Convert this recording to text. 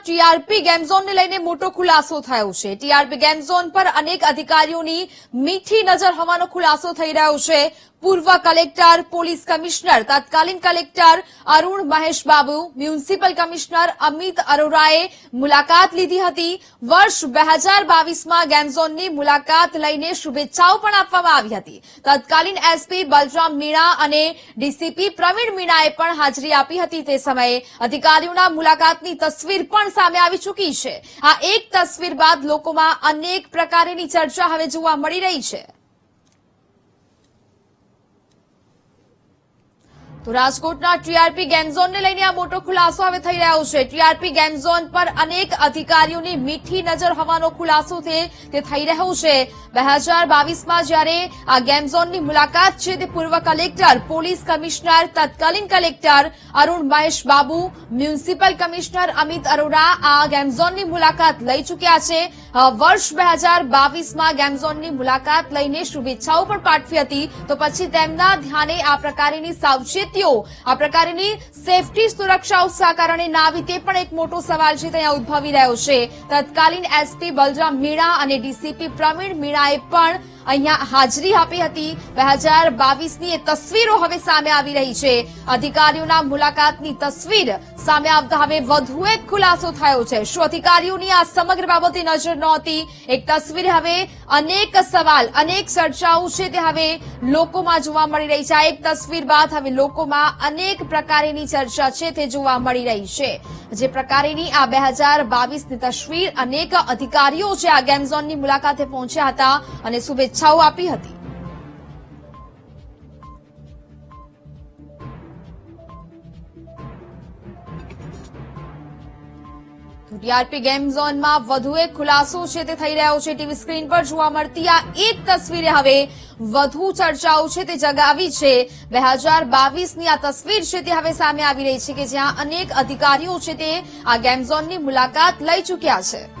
TRP game ઝોનને લઈને મોટો ખુલાસો થયો છે। ટીઆરપી ગેમ ઝોન પર અનેક અધિકારીઓની મીઠી નજર હોવાનો ખુલાસો થઈ રહ્યો છે। પૂર્વ કલેક્ટર, પોલીસ કમિશનર, તત્કાલીન collector Arun Mahesh Babu, municipal commissioner Amit અરોરાએ મુલાકાત લીધી હતી। વર્ષ 2022માં ગેમ ઝોનની મુલાકાત લઈને શુભેચ્છાઓ પણ આપવામાં આવી હતી। તત્કાલીન એસપી બલરામ મીણા અને ડીસીપી પ્રવીણ મીણાએ પણ હાજરી આપી હતી। તે સમયે અધિકારીઓના મુલાકાતની તસવીર પણ સામે આવી ચૂકી છે। આ એક તસવીર બાદ લોકોમાં અનેક પ્રકારની ચર્ચા હવે જોવા મળી રહી છે। તો રાજકોટના ટીઆરપી ગેમ ઝોનને લઈને આ મોટો ખુલાસો હવે થઈ રહ્યો છે। ટીઆરપી ગેમ ઝોન પર અનેક અધિકારીઓની મીઠી નજર હોવાનો ખુલાસો તે થઈ રહ્યો છે। 2022માં જ્યારે આ ગેમ ઝોનની મુલાકાત છે તે પૂર્વ કલેક્ટર, પોલીસ કમિશનર, તત્કાલીન collector Arun Mahesh Babu, municipal commissioner Amit Arora આ ગેમ ઝોનની મુલાકાત લઈ ચૂક્યા છે। વર્ષ 2022માં ગેમ ઝોનની મુલાકાત લઈને શુભેચ્છાઓ પણ પાઠવી હતી। તો પછી તેમના ધ્યાને આ પ્રકારની સાવચેતી, આ પ્રકારની સેફટી સુરક્ષા કારણે ના આવી તે પણ એક મોટો સવાલ છે ત્યાં ઉદ્ભવી રહ્યો છે। તત્કાલીન એસપી બલરામ મીણા અને ડીસીપી પ્રવીણ મીણાએ પણ અહીંયા હાજરી આપી હતી। 2022ની એ તસવીરો હવે સામે આવી રહી છે। અધિકારીઓના મુલાકાતની તસવીર સામે આવતા હવે વધુ એક ખુલાસો થયો છે। શું અધિકારીઓની આ સમગ્ર બાબતે નજર નહોતી? એક તસવીર હવે અનેક સવાલ, અનેક ચર્ચાઓ છે તે હવે લોકોમાં જોવા મળી રહી છે। આ એક તસવીર બાદ હવે લોકોમાં અનેક પ્રકારની ચર્ચા છે તે જોવા મળી રહી છે। જે પ્રકારની આ 2022ની તસવીર, અનેક અધિકારીઓ છે આ ગેમ ઝોનની મુલાકાતે પહોંચ્યા હતા અને શુભેચ્છાઓ આપી હતી। ટીઆરપી ગેમ ઝોનમાં વધુ એક ખુલાસો છે તે થઈ રહ્યો છે। ટીવી સ્ક્રીન પર જોવા મળતી આ એક તસવીરે હવે વધુ ચર્ચાઓ છે તે જગાવી છે। 2022ની આ તસવીર છે તે હવે સામે આવી રહી છે કે જ્યાં અનેક અધિકારીઓ છે તે આ ગેમ ઝોનની મુલાકાત લઈ ચૂક્યા છે।